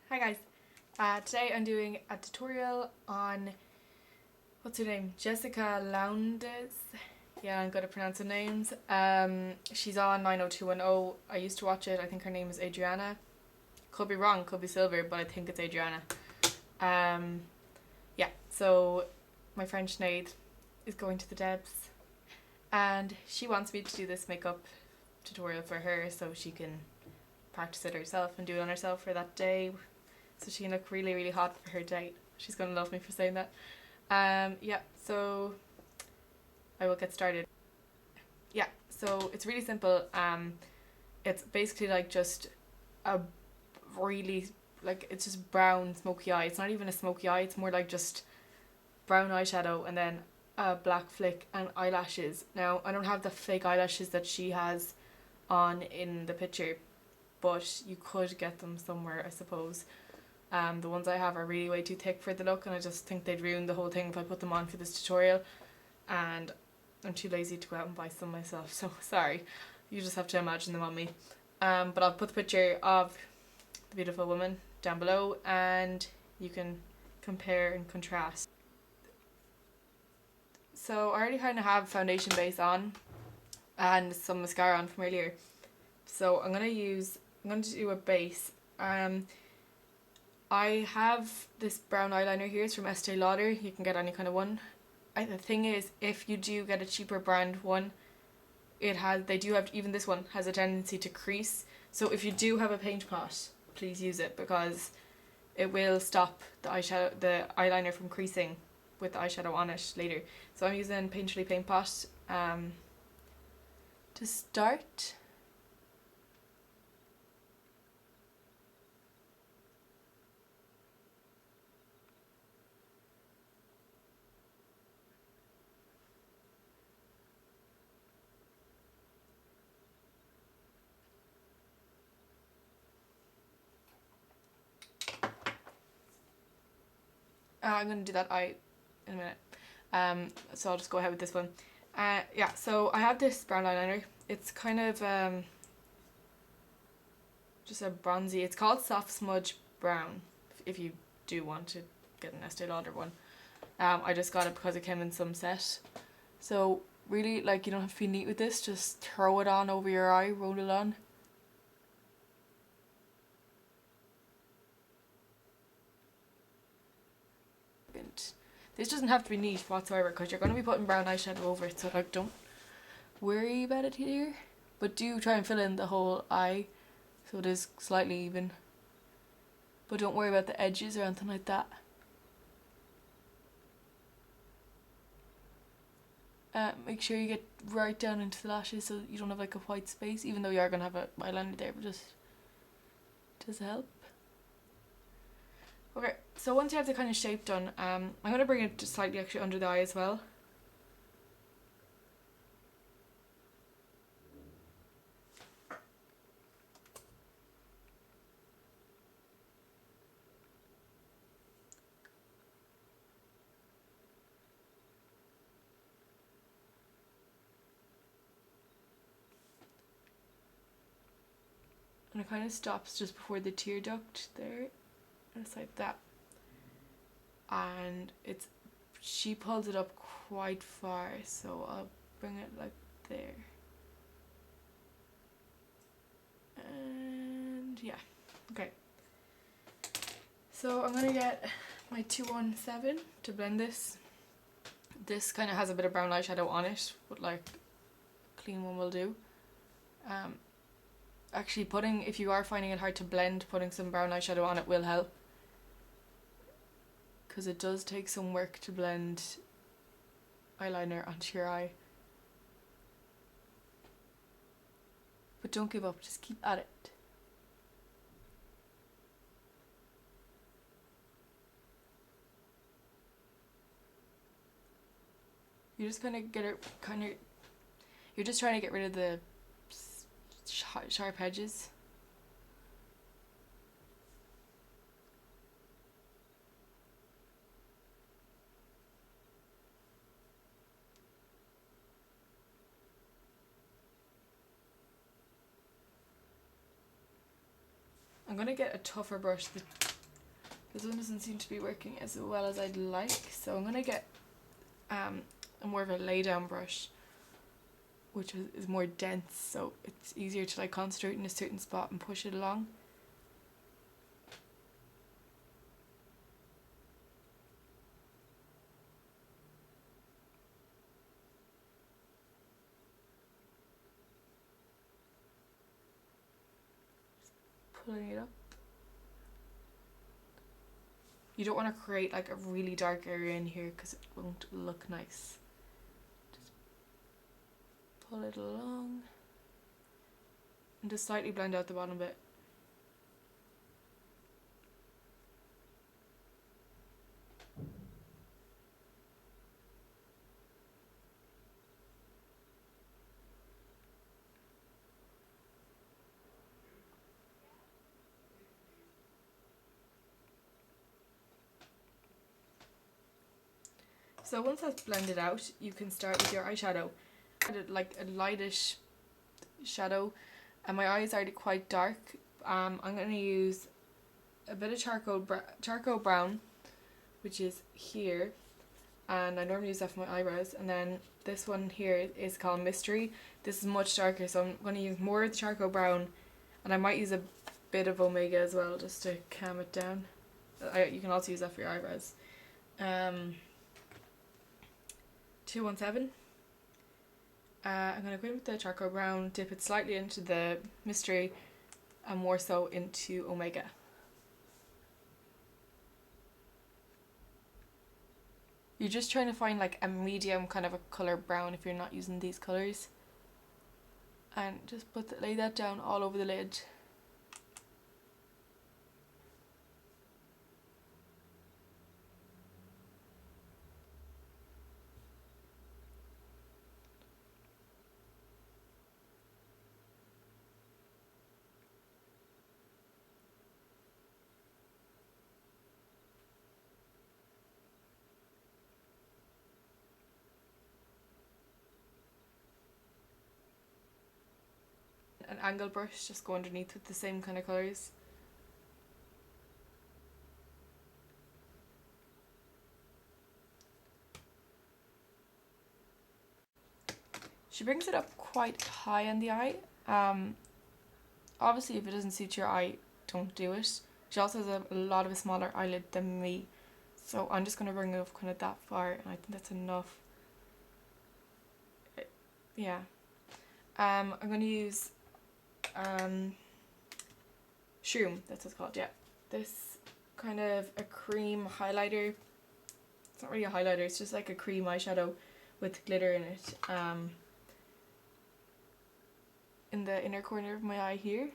Hi guys, today I'm doing a tutorial on, what's her name, Jessica Lowndes. Yeah, I'm good at pronouncing names. She's on 90210. I used to watch it. I think her name is Adriana. Could be wrong, could be Silver, but I think it's Adriana. Yeah, so my friend Sinead is going to the Debs and she wants me to do this makeup tutorial for her so she can practice it herself and do it on herself for that day so she can look really, really hot for her date. She's going to love me for saying that. Yeah, so I will get started. Yeah, so it's really simple. It's basically like just a really, like, it's just brown smoky eye. It's not even a smoky eye, it's more like just brown eyeshadow and then a black flick and eyelashes. Now, I don't have the fake eyelashes that she has on in the picture, but you could get them somewhere, I suppose. The ones I have are really way too thick for the look and I just think they'd ruin the whole thing if I put them on for this tutorial, and I'm too lazy to go out and buy some myself, so sorry, you just have to imagine them on me. But I'll put the picture of the beautiful woman down below and you can compare and contrast. So I already kind of have foundation base on and some mascara on from earlier, so I'm going to do a base. I have this brown eyeliner here. It's from Estee Lauder. You can get any kind of one. The thing is, if you do get a cheaper brand one, even this one has a tendency to crease. So if you do have a paint pot, please use it because it will stop the eyeliner from creasing with the eyeshadow on it later. So I'm using Painterly Paint Pot to start. I'm going to do that eye in a minute. So I'll just go ahead with this one. Yeah, so I have this brown eyeliner. It's kind of just a bronzy. It's called Soft Smudge Brown, if you do want to get an Estee Lauder one. I just got it because it came in some set. So really, like, you don't have to be neat with this. Just throw it on over your eye, roll it on. This doesn't have to be neat whatsoever because you're going to be putting brown eyeshadow over it, so like, don't worry about it here, but do try and fill in the whole eye so it is slightly even, but don't worry about the edges or anything like that. Make sure you get right down into the lashes so you don't have like a white space, even though you are going to have a eyeliner there, but just does help. Okay, so once you have the kind of shape done, I'm going to bring it just slightly actually under the eye as well. And it kind of stops just before the tear duct there, and it's like that. And she pulls it up quite far, so I'll bring it like there. And yeah, okay. So I'm gonna get my 217 to blend this. This kind of has a bit of brown eyeshadow on it, but like a clean one will do. Actually, if you are finding it hard to blend, putting some brown eyeshadow on it will help, because it does take some work to blend eyeliner onto your eye. But don't give up, just keep at it. You just kind of you're just trying to get rid of the sharp edges. I'm gonna get a tougher brush. The This one doesn't seem to be working as well as I'd like, so I'm going to get a more of a lay down brush, which is more dense, so it's easier to like concentrate in a certain spot and push it along. Pulling it up. You don't want to create like a really dark area in here because it won't look nice. Just pull it along and just slightly blend out the bottom bit. So once that's blended out, you can start with your eyeshadow. Like a lightish shadow, and my eyes are quite dark. I'm going to use a bit of charcoal brown, which is here, and I normally use that for my eyebrows. And then this one here is called Mystery. This is much darker, so I'm going to use more of the charcoal brown, and I might use a bit of Omega as well just to calm it down. You can also use that for your eyebrows. 217. I'm going to go in with the charcoal brown, dip it slightly into the Mystery, and more so into Omega. You're just trying to find like a medium kind of a colour brown if you're not using these colours. And just lay that down all over the lid. An angle brush, just go underneath with the same kind of colours. She brings it up quite high on the eye. Obviously if it doesn't suit your eye, don't do it. She also has a lot of a smaller eyelid than me, so I'm just going to bring it up kind of that far, and I think that's enough. Yeah. I'm going to use Shroom, that's what it's called, yeah. This kind of a cream highlighter. It's not really a highlighter, it's just like a cream eyeshadow with glitter in it. In the inner corner of my eye here.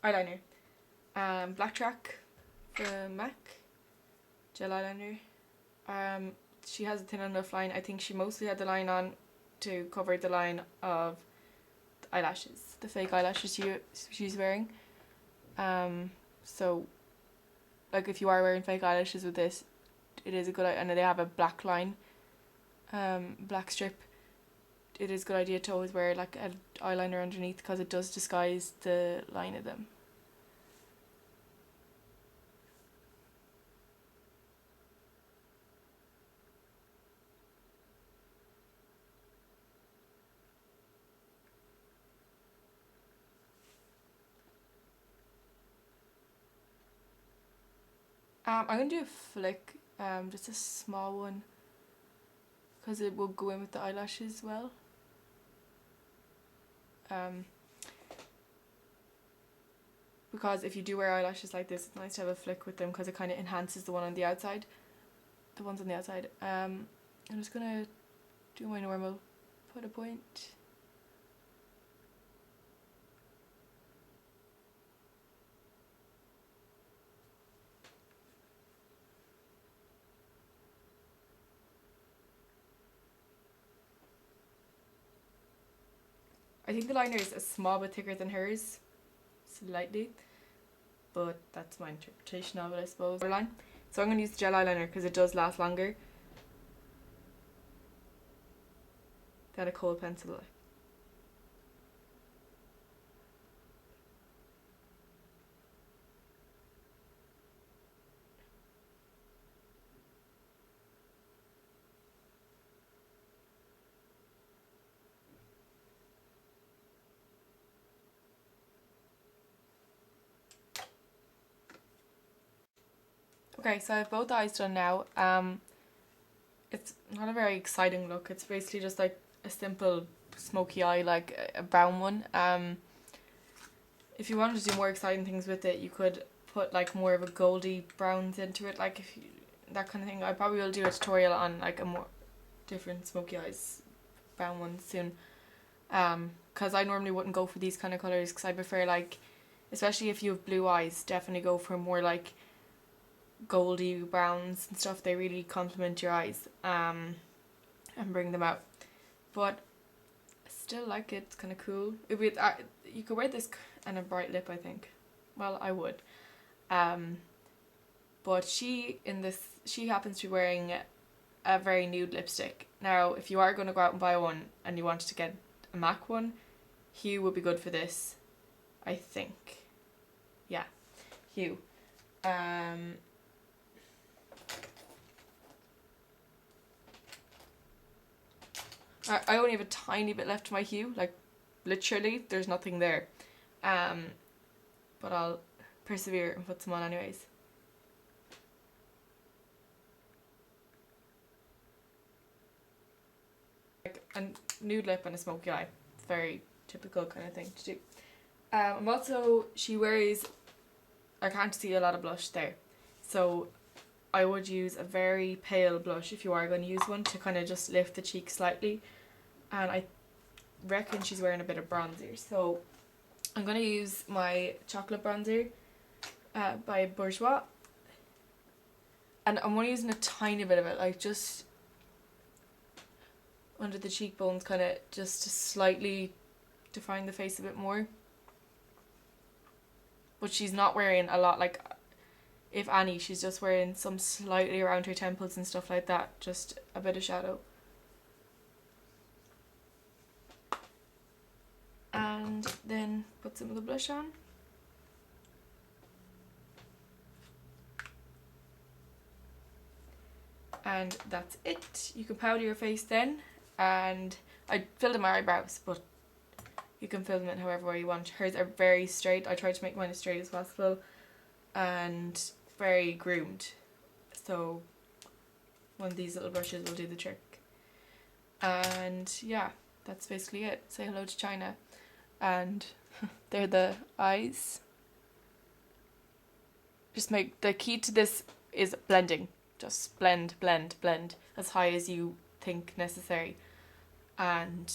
Eyeliner. Blacktrack from Mac. Gel eyeliner. She has a thin enough line. I think she mostly had the line on to cover the line of the eyelashes. The fake eyelashes she's wearing. So like if you are wearing fake eyelashes with this, it is a good, and they have a black line, black strip. It is a good idea to always wear like an eyeliner underneath because it does disguise the line of them. I'm going to do a flick, just a small one, because it will go in with the eyelashes well. Because if you do wear eyelashes like this, it's nice to have a flick with them because it kind of enhances the one on the outside. The ones on the outside. I'm just going to do my normal put a point. I think the liner is a small bit thicker than hers, slightly, but that's my interpretation of it, I suppose. Line. So I'm going to use the gel eyeliner because it does last longer than a kohl pencil. Okay, so I have both eyes done now. It's not a very exciting look. It's basically just like a simple smoky eye, like a brown one. If you wanted to do more exciting things with it, you could put like more of a goldy browns into it, like if you, that kind of thing. I probably will do a tutorial on like a more different smoky eyes brown ones soon. Because I normally wouldn't go for these kind of colours because I prefer, like, especially if you have blue eyes, definitely go for more like goldy browns and stuff. They really complement your eyes and bring them out. But I still like it. It's kind of cool. You could wear this and a bright lip, I think. Well, I would. But she happens to be wearing a very nude lipstick. Now, if you are going to go out and buy one and you wanted to get a MAC one, Hue would be good for this, I think. Yeah, Hue. I only have a tiny bit left of my Hue, like literally there's nothing there. But I'll persevere and put some on anyways. Like a nude lip and a smoky eye. It's very typical kind of thing to do. I'm also, she wears, I can't see a lot of blush there, so I would use a very pale blush if you are going to use one to kind of just lift the cheek slightly. And I reckon she's wearing a bit of bronzer, so I'm going to use my chocolate bronzer by Bourjois, and I'm only using a tiny bit of it, like just under the cheekbones, kind of just to slightly define the face a bit more. But she's not wearing a lot, like if any, she's just wearing some slightly around her temples and stuff like that, just a bit of shadow. And then put some of the blush on. And that's it. You can powder your face then, and I filled in my eyebrows, but you can fill them in however way you want. Hers are very straight. I tried to make mine as straight as possible and very groomed, so one of these little brushes will do the trick. And yeah, that's basically it. Say hello to China. And they're the eyes. Just make, the key to this is blending. Just blend, blend, blend as high as you think necessary, and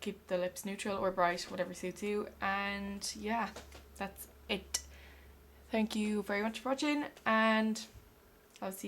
keep the lips neutral or bright, whatever suits you. And yeah, that's it. Thank you very much for watching, and I'll see you